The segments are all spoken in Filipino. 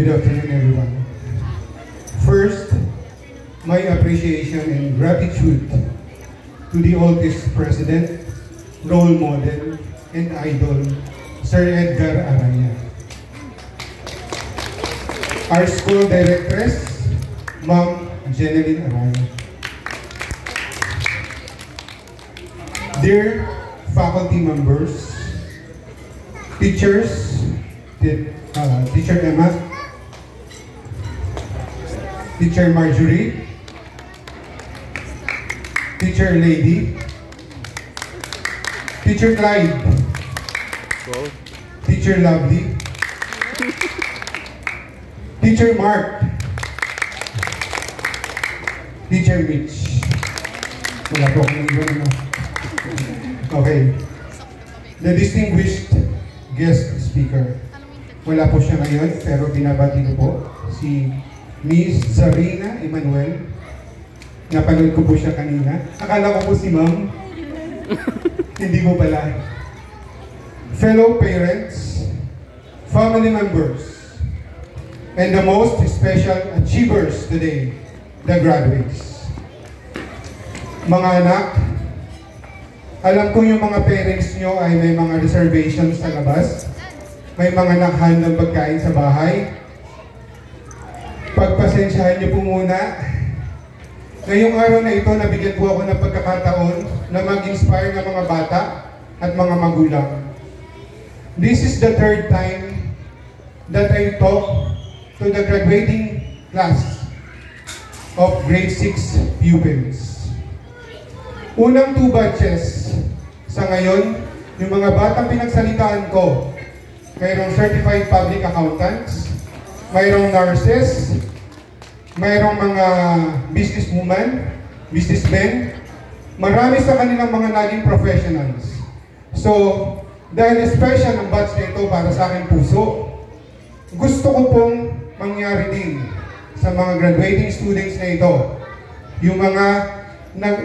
Good afternoon, everyone. First, my appreciation and gratitude to the oldest president, role model, and idol, Sir Edgar Araya. Our school directress, Ma'am Jeneline Araya. Dear faculty members, teachers, Teacher Emma, Teacher Marjorie, Teacher Lady, Teacher Clyde, Teacher Lovely, Teacher Mark, Teacher Mitch. Wala po akong iwan na. Okay. The distinguished guest speaker. Wala po siya ngayon, pero binabati ko po si Miss Zarina Emmanuel. Napanood ko po siya kanina. Akala ko po si Ma'am. Hindi mo pala. Fellow parents, family members, and the most special achievers today, the graduates. Mga anak, alam ko yung mga parents nyo ay may mga reservations sa labas. May mga nakahandang pagkain sa bahay. Pagpasensyahan niyo po muna. Ngayong araw na ito, nabigyan po ako ng pagkakataon na mag-inspire ng mga bata at mga magulang. This is the third time that I talk to the graduating class of grade 6 pupils. Unang 2 batches sa ngayon, yung mga batang pinagsalitaan ko, mayroong certified public accountants, mayroong nurses, mayroong mga businesswoman, businessmen, marami sa kanilang mga naging professionals. So, dahil special ang batch na ito para sa aking puso, gusto ko pong mangyari din sa mga graduating students na ito, yung mga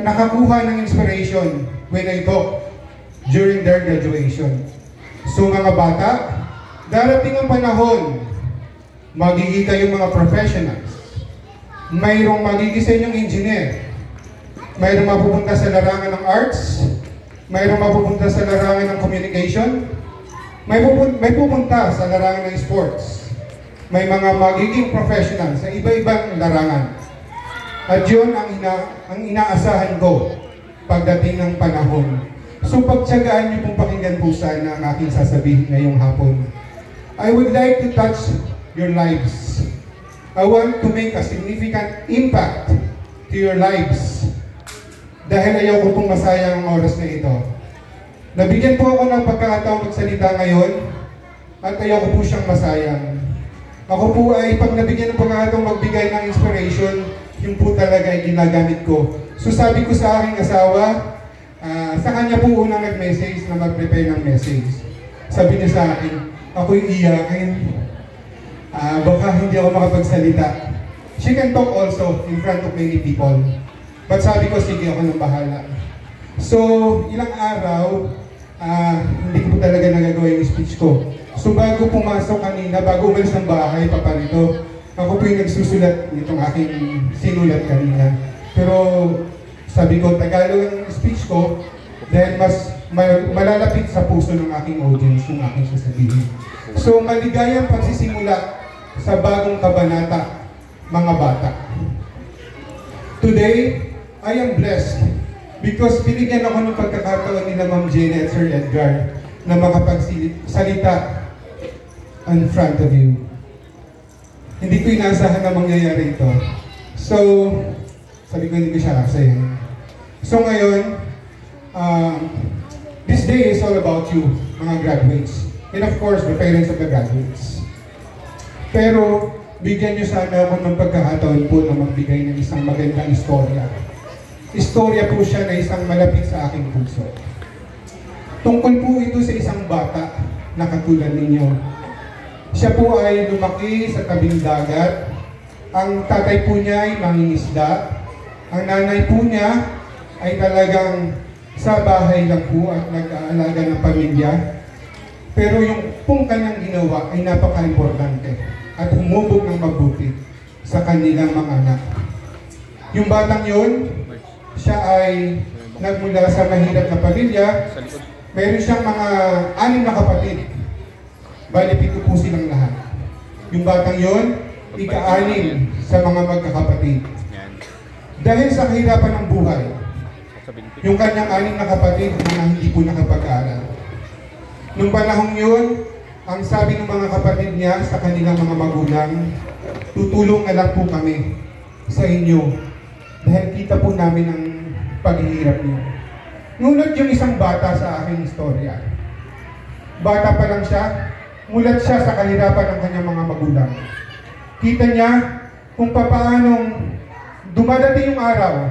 nakakuha ng inspiration when I talk during their graduation. So mga bata, darating ang panahon, magiging kayong mga professionals. Mayroong magiging sa inyong engineer. Mayroong mapupunta sa larangan ng arts. Mayroong mapupunta sa larangan ng communication. May pupunta sa larangan ng sports. May mga magiging professionals sa iba-ibang larangan. At yun ang inaasahan ko pagdating ng panahon. So pagtiyagaan niyo pong pakinggan po sana ang aking sasabihin ngayong hapon. I would like to touch your lives. I want to make a significant impact to your lives. Dahil ayaw ko pong masayang ang oras na ito. Nabigyan po ako ng pagkakataong magsalita ngayon at ayaw ko po siyang masayang. Ako po ay pag nabigyan ng pagkakataong magbigay ng inspiration, yun po talaga ay ginagamit ko. So sabi ko sa aking asawa, sa kanya po unang nag-message na mag-prepare ng message. Sabi niya sa akin, ako'y iyakin. Baka hindi ako makapagsalita. She can talk also in front of many people. But sabi ko, sige ako nang bahala. So, ilang araw, hindi ko talaga nagagawa yung speech ko. So bago pumasok kanina, bago umalis ng bahay, paparito, ako po yung nagsusulat nitong aking sinulat kanina. Pero sabi ko, Tagalog ang speech ko dahil mas malalapit sa puso ng aking audience yung aking sasabihin. So, maligayang pagsisimula sa bagong kabanata, mga bata. Today, I am blessed because binigyan ako ng pagkakataon nila Ma'am Jane at Sir Edgar na makapagsalita in front of you. Hindi ko inaasahan na mangyayari ito. So, sabi ko hindi ko siya aksayin. So ngayon, this day is all about you, mga graduates. And of course, the parents of the graduates. Pero, bigyan niyo sana ako ng pagkakataon po na magbigay ng isang magandang istorya. Istorya po siya na isang malapit sa aking puso. Tungkol po ito sa isang bata na katulad ninyo. Siya po ay lumaki sa tabing dagat. Ang tatay po niya ay mangingisda. Ang nanay po niya ay talagang sa bahay lang po at nag-aalaga ng pamilya. Pero yung pong kanyang ginawa ay napaka-importante at humubog ng mabuti sa kanilang mga anak. Yung batang yun, siya ay nagmula sa mahirap na pamilya. Meron siyang mga 6 na kapatid. Bali, 7 po silang lahat. Yung batang yun, ika-6 sa mga magkakapatid. Dahil sa kahirapan ng buhay, yung kanyang 6 na kapatid na hindi po nakapag-aaral. Nung panahong yun, ang sabi ng mga kapatid niya sa kanilang mga magulang, tutulong na lang po kami sa inyo dahil kita po namin ang paghihirap niyo. Ngunit yung isang bata sa aking istorya, bata pa lang siya, mulat siya sa kahirapan ng kanyang mga magulang. Kita niya kung papaanong dumadating yung araw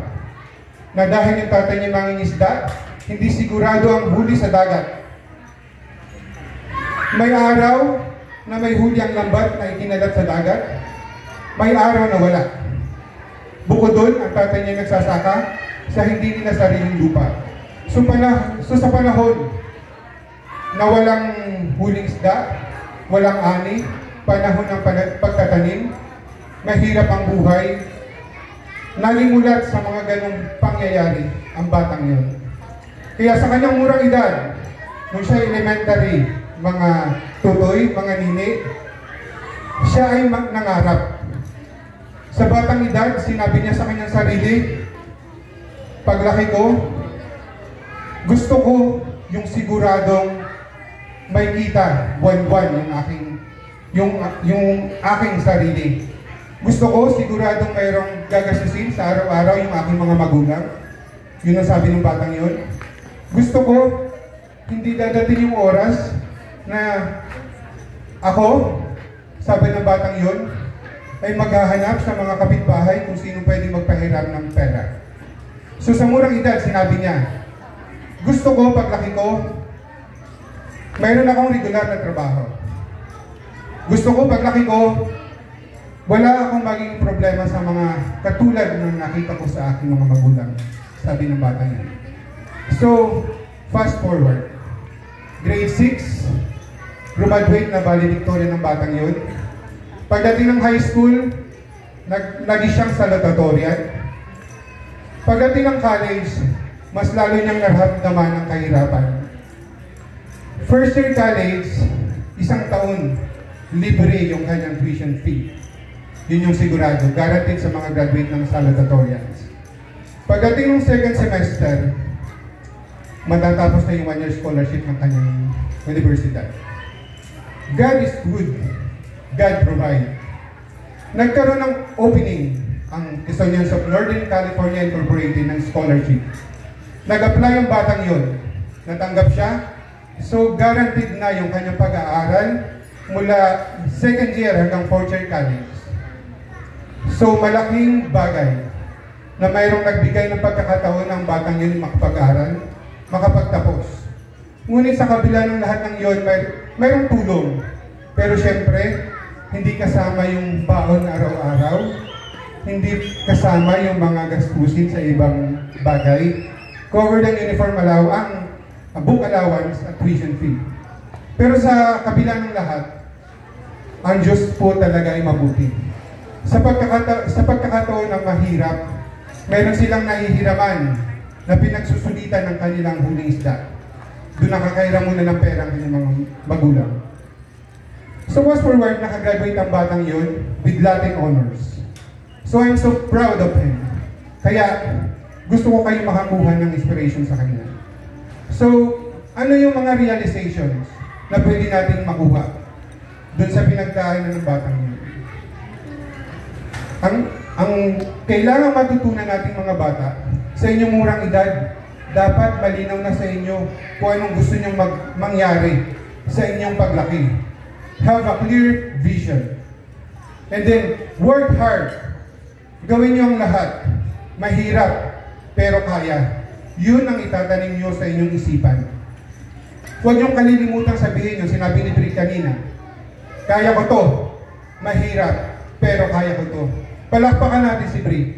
na dahil yung tatay niya mangingisda, hindi sigurado ang huli sa dagat. May araw na may huli ang lambat na ikinalat sa dagat, may araw na wala. Bukod doon, ang tatay niya nagsasaka sa hindi nila sariling lupa. So sa panahon na walang huling isda, walang ani, panahon ng pagtatanim, mahirap ang buhay, nalimulat sa mga ganong pangyayari ang batang yun. Kaya sa kanyang murang edad, nung siya elementary, mga tutoy, mga nini, siya ay nangarap. Sa batang edad, sinabi niya sa kanyang sarili, paglaki ko, gusto ko yung siguradong may kita buwan-buwan yung aking sarili. Gusto ko siguradong mayroong gagastusin sa araw-araw yung aking mga magulang. Yun ang sabi ng batang yun. Gusto ko hindi dadating yung oras na ako, sabi ng batang yun, ay maghahanap sa mga kapitbahay kung sino pwede magpahiram ng pera. So sa murang edad, sinabi niya, gusto ko paglaki ko, mayroon akong regular na trabaho. Gusto ko paglaki ko, wala akong maging problema sa mga katulad ng nakita ko sa aking mga magulang, sabi ng bata niya. So, fast forward. Grade 6, graduate na valedictorian ng batang yun. Pagdating ng high school, lagi siyang salutatorian. Pagdating ng college, mas lalo niyang naramdaman ang kahirapan. First year college, 1 taon, libre yung kanyang tuition fee. Yun yung sigurado, guaranteed sa mga graduate ng salutatorians. Pagdating ng second semester, matatapos na yung 1-year scholarship ng kanyang universidad. God is good. God provide. Nagkaroon ng opening ang Estonians of Northern California Incorporated ng scholarship. Nag-apply ang batang yun. Natanggap siya. So, guaranteed na yung kanyang pag-aaral mula second year hanggang 4th year college. So, malaking bagay na mayroong nagbigay ng pagkakataon ng batang yun makapag-aaral, makapagtapos. Ngunit sa kabila ng lahat ng yun, mayroong tulong. Pero syempre, hindi kasama yung baon araw-araw, hindi kasama yung mga gastusin sa ibang bagay. Covered ang uniform allowance, book allowance at tuition fee. Pero sa kabila ng lahat, ang Diyos po talaga ay mabuti. Sa pagkakataon ng mahirap, meron silang nahihiraman na pinagsusulitan ng kanilang huling isda. Doon nakakairam muna ng pera ang kanilang mga magulang. So fast forward, nakagraduate ang batang yun with Latin honors. So I'm so proud of him. Kaya gusto ko kayong makakuha ng inspiration sa kanya. So, ano yung mga realizations na pwede natin makuha doon sa pinagdaanan ng batang yun? Ang kailangang matutunan nating mga bata, sa inyong murang edad, dapat malinaw na sa inyo kung anong gusto nyong mangyari sa inyong paglaki. Have a clear vision. And then, work hard. Gawin nyo ang lahat. Mahirap, pero kaya. Yun ang itatanim nyo sa inyong isipan. Huwag nyong kalilimutan sabihin nyo, sinabi ni Bri kanina, kaya ko to. Mahirap, pero kaya ko to. Palakpakan natin si Bri.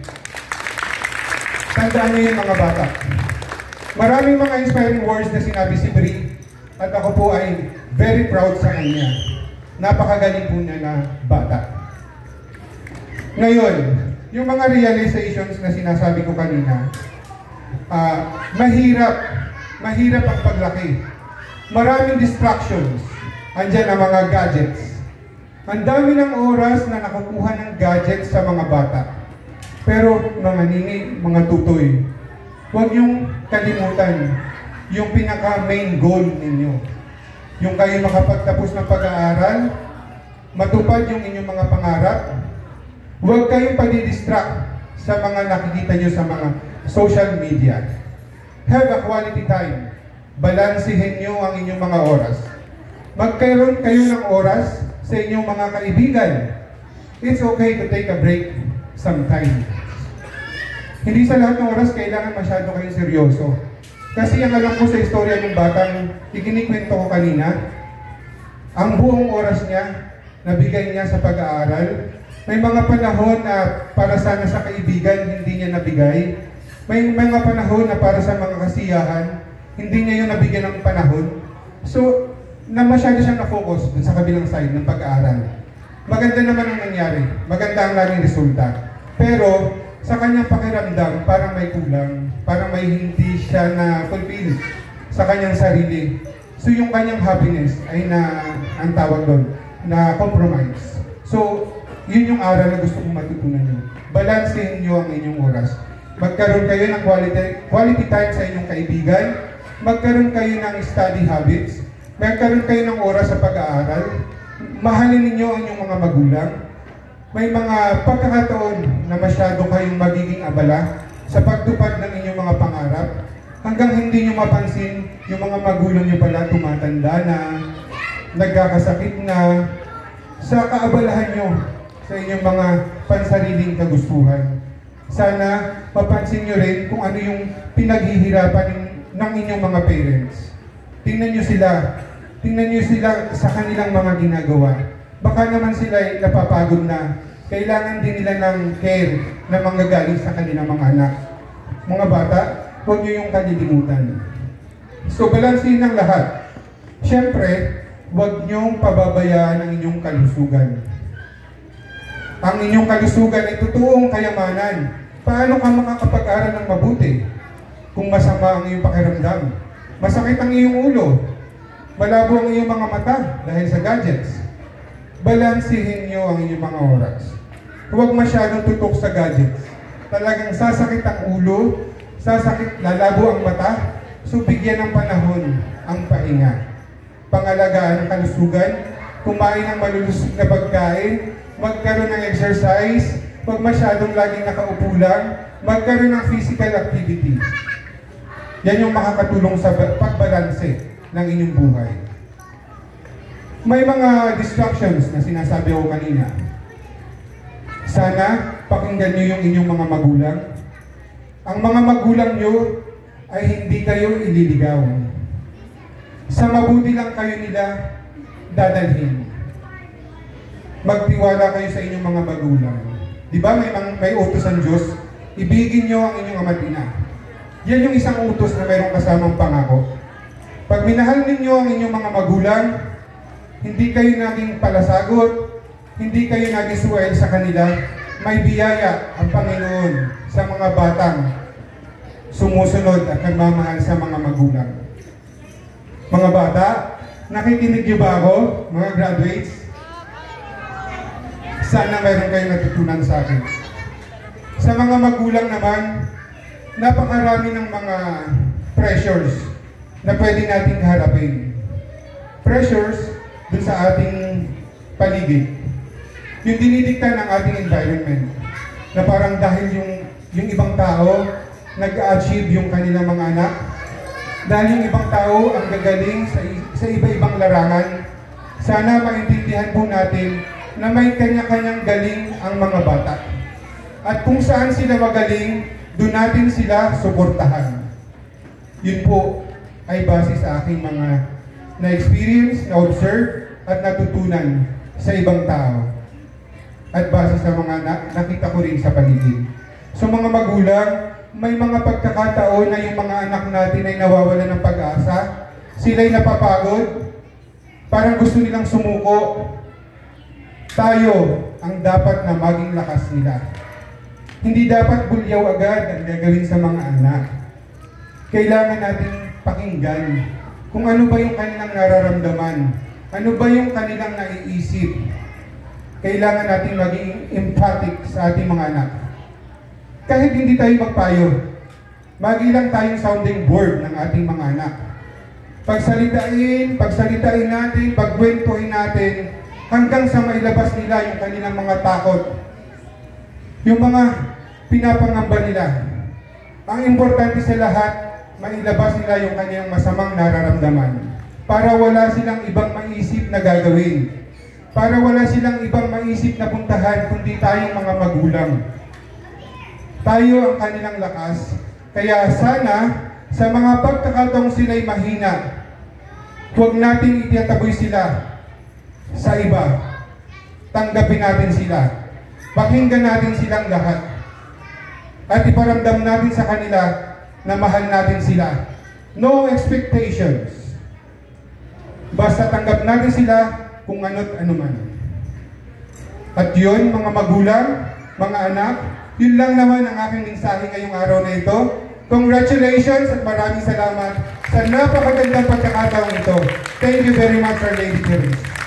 Tandaan nyo yung mga bata. Maraming mga inspiring words na sinabi si Bri, At ako po ay very proud sa kanya. Napakagaling po niya na bata. Ngayon, yung mga realizations na sinasabi ko kanina, mahirap ang paglaki. Maraming distractions. Andyan ang mga gadgets. Ang dami ng oras na nakukuha ng gadgets sa mga bata. Pero mga nini, mga tutoy, huwag niyong kalimutan yung pinaka-main goal ninyo. Yung kayo makapagtapos ng pag-aaral, matupad yung inyong mga pangarap, huwag kayong padidistract sa mga nakikita nyo sa mga social media. Have a quality time. Balansihin nyo ang inyong mga oras. Magkaroon kayo ng oras sa inyong mga kaibigan. It's okay to take a break sometime. Hindi sa lahat ng oras kailangan masyado kayong seryoso. Kasi ang alam ko sa istorya ng batang ikinikwento ko kanina, ang buong oras niya, nabigay niya sa pag-aaral. May mga panahon na para sana sa kaibigan, hindi niya nabigay. May mga panahon na para sa mga kasiyahan, hindi niya yun nabigyan ng panahon. So, na masyado siyang na-focus dun sa kabilang side ng pag-aaral. Maganda naman ang nangyari. Maganda ang naging resulta. Pero, sa kanyang pakiramdam, parang may kulang. Parang may hindi siya na-fulfill sa kanyang sarili. So, yung kanyang happiness ay ang tawag doon, na compromise. So, yun yung aral na gusto kong matutunan nyo. Balansehin nyo ang inyong oras. Magkaroon kayo ng quality time sa inyong kaibigan. Magkaroon kayo ng study habits. Magkaroon kayo ng oras sa pag-aaral. Mahalin ninyo ang inyong mga magulang. May mga pagkakataon na masyado kayong magiging abala sa pagtupad ng inyong mga pangarap hanggang hindi nyo mapansin yung mga magulang nyo pala tumatanda na, nagkakasakit na, sa kaabalahan nyo sa inyong mga pansariling kagustuhan. Sana mapansin nyo rin kung ano yung pinaghihirapan ng inyong mga parents. Tingnan nyo sila sa kanilang mga ginagawa. Baka naman sila ay napapagod na. Kailangan din nila ng care na manggagaling sa kanilang mga anak. Mga bata, huwag nyo yung kalilimutan. So, balansin ng lahat. Siyempre, huwag nyong pababayaan ang inyong kalusugan. Ang inyong kalusugan ay totoong kayamanan. Paano ka makakapag-aral ng mabuti kung masama ang iyong pakiramdam? Masakit ang iyong ulo. Malabo ang iyong mga mata dahil sa gadgets. Balansihin nyo ang inyong mga oras. Huwag masyadong tutok sa gadgets. Talagang sasakit ang ulo, lalabo ang mata, so bigyan ng panahon ang pahinga. Pangalagaan ang kalusugan, kumain ng malulusog na pagkain, magkaroon ng exercise, huwag masyadong laging nakaupo lang, magkaroon ng physical activity. Yan yung makakatulong sa pagbalanse ng inyong buhay. May mga distractions na sinasabi ko kanina. Sana pakinggan nyo yung inyong mga magulang. Ang mga magulang nyo ay hindi kayo ililigaw. Sa mabuti lang kayo nila dadalhin. Magtiwala kayo sa inyong mga magulang. Di ba may utos ang Diyos? Ibigin nyo ang inyong ama't ina. Yan yung isang utos na mayroong kasamang pangako. Pag minahal ninyo ang inyong mga magulang, hindi kayo naging palasagot, hindi kayo naging suwel sa kanila, may biyaya ang Panginoon sa mga batang sumusunod at nagmamahal sa mga magulang. Mga bata, nakikinig niyo ba ako, mga graduates? Sana mayroon kayong natutunan sa akin. Sa mga magulang naman, napakarami ng mga pressures na pwede nating harapin. Pressures dun sa ating paligid. Yung dinidikta ng ating environment. Na parang dahil yung ibang tao nag-achieve yung kanilang mga anak, dahil yung ibang tao ang gagaling sa iba-ibang larangan, sana maintindihan po natin na may kanya-kanyang galing ang mga bata. At kung saan sila magaling, doon natin sila suportahan. Yun po ay base sa aking mga na-experience, na-observe, at natutunan sa ibang tao. At base sa mga nakita ko rin sa paligid. So mga magulang, may mga pagkakataon na yung mga anak natin ay nawawalan ng pag-asa sila'y napapagod, parang gusto nilang sumuko. Tayo ang dapat na maging lakas nila. Hindi dapat bulyaw agad ang gagawin sa mga anak. Kailangan nating pakinggan kung ano ba yung kanilang nararamdaman, ano ba yung kanilang naiisip. Kailangan natin maging empathic sa ating mga anak. Kahit hindi tayo magpayo, magilang tayong sounding board ng ating mga anak. Pagsalitain natin, pagkwentuhin natin, hanggang sa mailabas nila yung kanilang mga takot, yung mga pinapangamba nila. Ang importante sa lahat, mailabas nila yung kanilang masamang nararamdaman para wala silang ibang maisip na gagawin. Para wala silang ibang maisip na puntahan kundi tayong mga magulang. Tayo ang kanilang lakas. Kaya sana, sa mga pagkakataong sila'y mahina, huwag nating itiyataboy sila sa iba. Tanggapin natin sila. Pakinggan natin silang lahat. At iparamdam natin sa kanila na mahal natin sila. No expectations. Basta tanggap natin sila kung ano't ano man. At yun, mga magulang, mga anak, yun lang naman ang aking mensahe ngayong araw na ito. Congratulations at maraming salamat sa napakagandang pagkakataong ito. Thank you very much, Our Lady Teresa.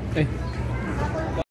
Okay.